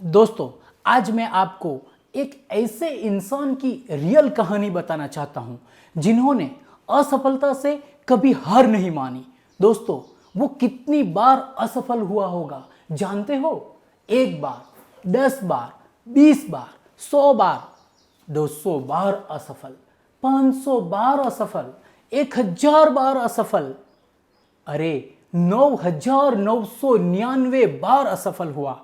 दोस्तों, आज मैं आपको एक ऐसे इंसान की रियल कहानी बताना चाहता हूं जिन्होंने असफलता से कभी हार नहीं मानी। दोस्तों, वो कितनी बार असफल हुआ होगा जानते हो? 1 बार, 10 बार, 20 बार, 100 बार, 200 बार असफल, 500 बार असफल, 1000 बार असफल, अरे 9999 बार असफल हुआ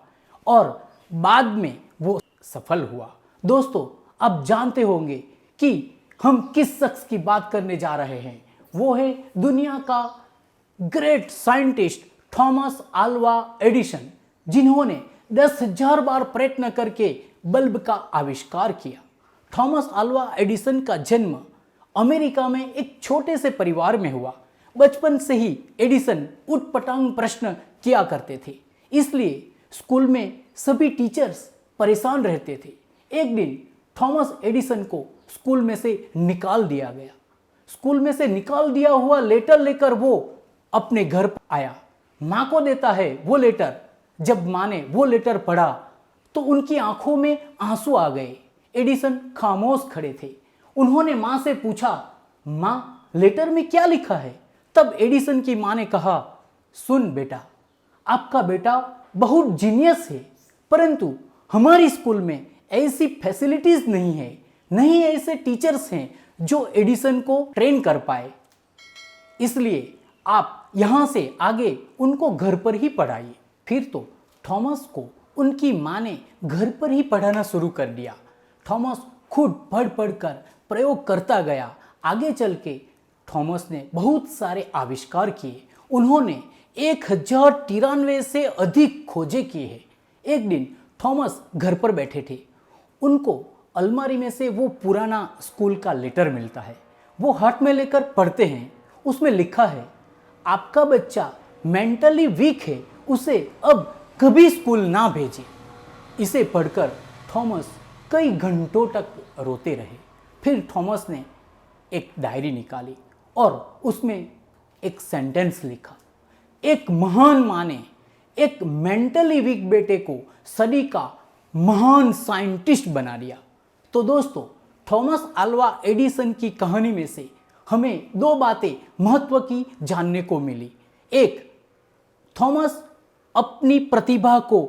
और बाद में वो सफल हुआ। दोस्तों, आप जानते होंगे कि हम किस शख्स की बात करने जा रहे हैं। वो है दुनिया का great scientist Thomas Alva Edison, जिन्होंने 10,000 बार प्रयत्न करके बल्ब का आविष्कार किया। थॉमस अल्वा एडिसन का जन्म अमेरिका में एक छोटे से परिवार में हुआ। बचपन से ही एडिसन उटपटांग प्रश्न किया करते थे, इसलिए स्कूल में सभी टीचर्स परेशान रहते थे। एक दिन थॉमस एडिसन को स्कूल में से निकाल दिया गया। स्कूल में से निकाल दिया हुआ लेटर लेकर वो अपने घर आया। माँ को देता है वो लेटर। जब माँ ने वो लेटर पढ़ा तो उनकी आंखों में आंसू आ गए। एडिसन खामोश खड़े थे। उन्होंने माँ से पूछा, माँ, लेटर में क्या लिखा है? तब एडिसन की माँ ने कहा, सुन बेटा, आपका बेटा बहुत जीनियस है, परंतु हमारी स्कूल में ऐसी फैसिलिटीज नहीं है, नहीं ऐसे टीचर्स हैं जो एडिसन को ट्रेन कर पाए, इसलिए आप यहाँ से आगे उनको घर पर ही पढ़ाइए। फिर तो थॉमस को उनकी माँ ने घर पर ही पढ़ाना शुरू कर दिया। थॉमस खुद पढ़ पढ़ कर प्रयोग करता गया। आगे चल के थॉमस ने बहुत सारे आविष्कार किए। उन्होंने 1093 से अधिक खोजें की है। एक दिन थॉमस घर पर बैठे थे। उनको अलमारी में से वो पुराना स्कूल का लेटर मिलता है। वो हाथ में लेकर पढ़ते हैं। उसमें लिखा है, आपका बच्चा मेंटली वीक है, उसे अब कभी स्कूल ना भेजें। इसे पढ़कर थॉमस कई घंटों तक रोते रहे। फिर थॉमस ने एक डायरी निकाली और उसमें एक सेंटेंस लिखा, एक महान माँ ने एक मेंटली वीक बेटे को सदी का महान साइंटिस्ट बना दिया। तो दोस्तों, थॉमस अल्वा एडिसन की कहानी में से हमें 2 बातें महत्व की जानने को मिली। एक, थॉमस अपनी प्रतिभा को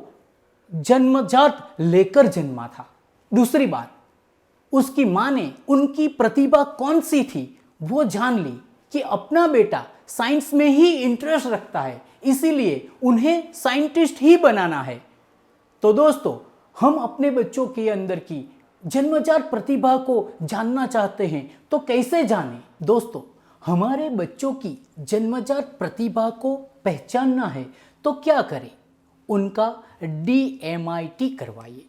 जन्मजात लेकर जन्मा था। दूसरी बात, उसकी माँ ने उनकी प्रतिभा कौन सी थी वो जान ली कि अपना बेटा साइंस में ही इंटरेस्ट रखता है, इसीलिए उन्हें साइंटिस्ट ही बनाना है। तो दोस्तों, हम अपने बच्चों के अंदर की जन्मजात प्रतिभा को जानना चाहते हैं तो कैसे जानें? दोस्तों, हमारे बच्चों की जन्मजात प्रतिभा को पहचानना है तो क्या करें? उनका DMIT करवाइए।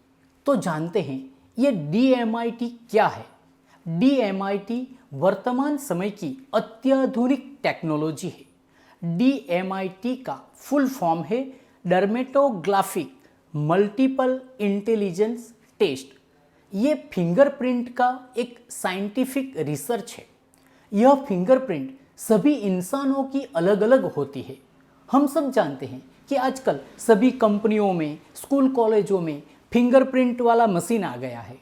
तो जानते हैं ये DMIT क्या है? DMIT वर्तमान समय की अत्याधुनिक टेक्नोलॉजी है। DMIT का फुल फॉर्म है डर्मेटोग्राफिक मल्टीपल इंटेलिजेंस टेस्ट। ये फिंगरप्रिंट का एक साइंटिफिक रिसर्च है। यह फिंगरप्रिंट सभी इंसानों की अलग अलग होती है। हम सब जानते हैं कि आजकल सभी कंपनियों में, स्कूल कॉलेजों में फिंगरप्रिंट वाला मशीन आ गया है।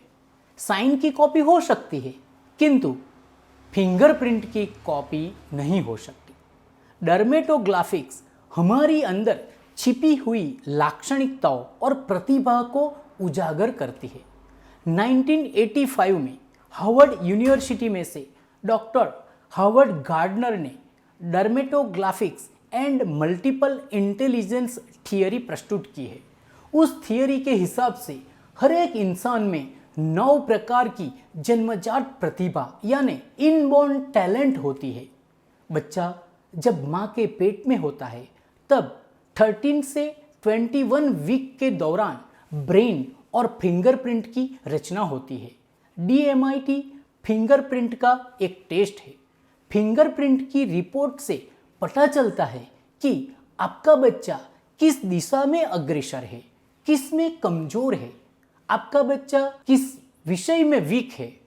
साइन की कॉपी हो सकती है, किंतु फिंगरप्रिंट की कॉपी नहीं हो सकती। डर्मेटोग्राफिक्स हमारी अंदर छिपी हुई लाक्षणिकताओं और प्रतिभा को उजागर करती है। 1985 में हार्वर्ड यूनिवर्सिटी में से डॉक्टर हार्वर्ड गार्डनर ने डर्मेटोग्राफिक्स एंड मल्टीपल इंटेलिजेंस थियरी प्रस्तुत की है। उस थियरी के हिसाब से हर एक इंसान में 9 प्रकार की जन्मजात प्रतिभा यानी इनबॉर्न टैलेंट होती है। बच्चा जब माँ के पेट में होता है तब 13 से 21 वीक के दौरान ब्रेन और फिंगरप्रिंट की रचना होती है। DMIT फिंगरप्रिंट का एक टेस्ट है। फिंगरप्रिंट की रिपोर्ट से पता चलता है कि आपका बच्चा किस दिशा में अग्रसर है, किस में कमजोर है, आपका बच्चा किस विषय में वीक है,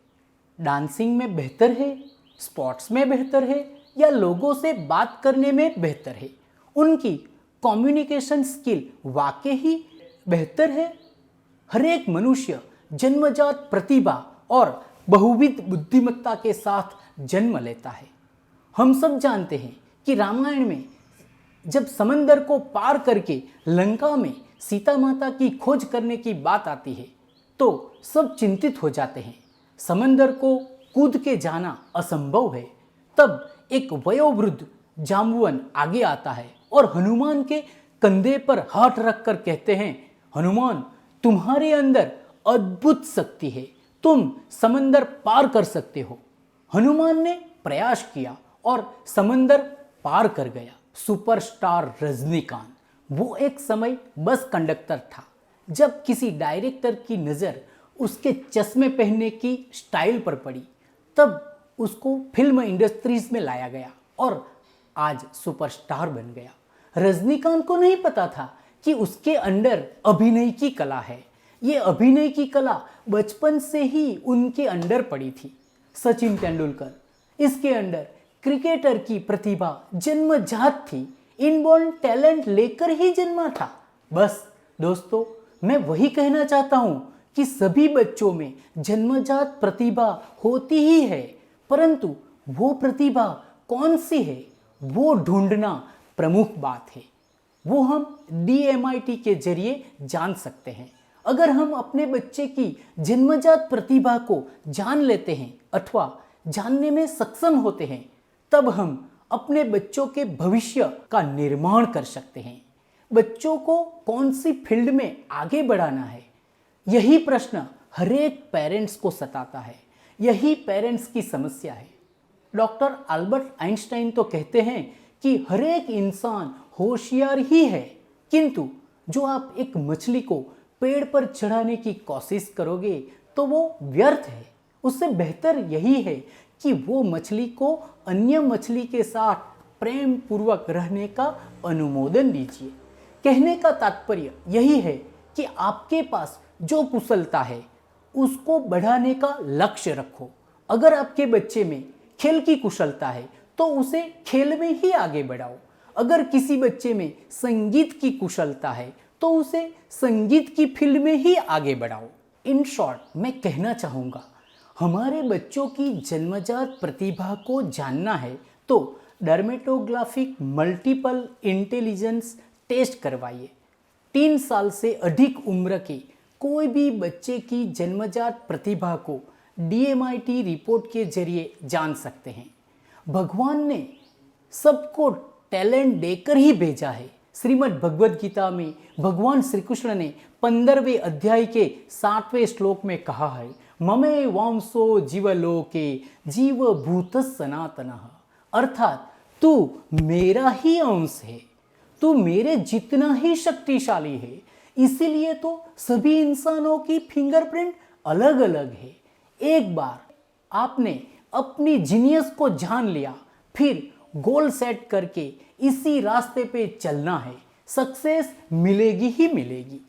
डांसिंग में बेहतर है, स्पोर्ट्स में बेहतर है या लोगों से बात करने में बेहतर है, उनकी कम्युनिकेशन स्किल वाकई ही बेहतर है हर एक मनुष्य जन्मजात प्रतिभा और बहुविध बुद्धिमत्ता के साथ जन्म लेता है। हम सब जानते हैं कि रामायण में जब समंदर को पार करके लंका में सीता माता की खोज करने की बात आती है तो सब चिंतित हो जाते हैं। समंदर को कूद के जाना असंभव है। तब एक वयोवृद्ध जाम्बुवन आगे आता है और हनुमान के कंधे पर हाथ रखकर कहते हैं, हनुमान, तुम्हारे अंदर अद्भुत शक्ति है, तुम समंदर पार कर सकते हो। हनुमान ने प्रयास किया और समंदर पार कर गया। सुपरस्टार रजनीकांत, वो एक समय बस कंडक्टर था। जब किसी डायरेक्टर की नज़र उसके चश्मे पहनने की स्टाइल पर पड़ी तब उसको फिल्म इंडस्ट्रीज में लाया गया और आज सुपरस्टार बन गया। रजनीकांत को नहीं पता था कि उसके अंदर अभिनय की कला है। ये अभिनय की कला बचपन से ही उनके अंदर पड़ी थी। सचिन तेंदुलकर, इसके अंदर क्रिकेटर की प्रतिभा जन्मजात थी, इनबॉर्न टैलेंट लेकर ही जन्मा था। बस दोस्तों, मैं वही कहना चाहता हूँ कि सभी बच्चों में जन्मजात प्रतिभा होती ही है, परंतु वो प्रतिभा कौन सी है वो ढूंढना प्रमुख बात है। वो हम DMIT के जरिए जान सकते हैं। अगर हम अपने बच्चे की जन्मजात प्रतिभा को जान लेते हैं अथवा जानने में सक्षम होते हैं तब हम अपने बच्चों के भविष्य का निर्माण कर सकते हैं। बच्चों को कौन सी फील्ड में आगे बढ़ाना है, यही प्रश्न हर एक पेरेंट्स को सताता है। यही पेरेंट्स की समस्या है। डॉक्टर अल्बर्ट आइंस्टाइन तो कहते हैं कि हर एक इंसान होशियार ही है, किंतु जो आप एक मछली को पेड़ पर चढ़ाने की कोशिश करोगे तो वो व्यर्थ है। उससे बेहतर यही है कि वो मछली को अन्य मछली के साथ प्रेम पूर्वक रहने का अनुमोदन दीजिए। कहने का तात्पर्य यही है कि आपके पास जो कुशलता है उसको बढ़ाने का लक्ष्य रखो। अगर आपके बच्चे में खेल की कुशलता है तो उसे खेल में ही आगे बढ़ाओ। अगर किसी बच्चे में संगीत की कुशलता है तो उसे संगीत की फील्ड में ही आगे बढ़ाओ। इन शॉर्ट मैं कहना चाहूँगा, हमारे बच्चों की जन्मजात प्रतिभा को जानना है तो डर्मेटोग्राफिक मल्टीपल इंटेलिजेंस टेस्ट करवाइए। 3 साल से अधिक उम्र के कोई भी बच्चे की जन्मजात प्रतिभा को DMIT रिपोर्ट के जरिए जान सकते हैं। भगवान ने सबको टैलेंट देकर ही भेजा है। श्रीमद् भगवद गीता में भगवान श्री कृष्ण ने 15वें अध्याय के 60वें श्लोक में कहा है, ममे वांसो जीवलोके जीवभूत सनातनः, अर्थात तू मेरा ही अंश है, तू मेरे जितना ही शक्तिशाली है। इसीलिए तो सभी इंसानों की फिंगरप्रिंट अलग अलग है। एक बार आपने अपनी जीनियस को जान लिया, फिर गोल सेट करके इसी रास्ते पे चलना है, सक्सेस मिलेगी ही मिलेगी।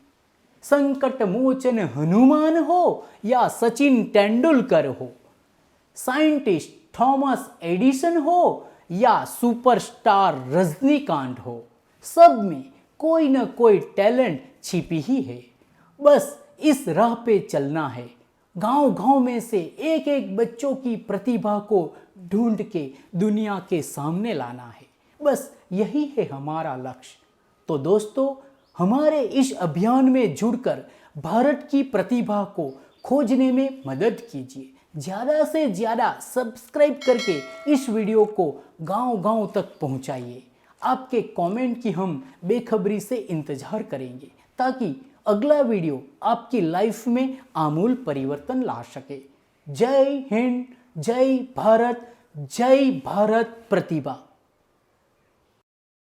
संकट मोचन हनुमान हो या सचिन तेंदुलकर हो, साइंटिस्ट थॉमस एडिसन हो या सुपरस्टार रजनीकांत हो, सब में कोई न कोई टैलेंट छिपी ही है। बस इस राह पे चलना है। गांव-गांव में से एक एक बच्चों की प्रतिभा को ढूंढ के दुनिया के सामने लाना है। बस यही है हमारा लक्ष्य। तो दोस्तों, हमारे इस अभियान में जुड़कर भारत की प्रतिभा को खोजने में मदद कीजिए। ज़्यादा से ज़्यादा सब्सक्राइब करके इस वीडियो को गांव-गांव तक पहुंचाइए। आपके कमेंट की हम बेखबरी से इंतज़ार करेंगे ताकि अगला वीडियो आपकी लाइफ में आमूल परिवर्तन ला सके। जय हिंद, जय भारत प्रतिभा।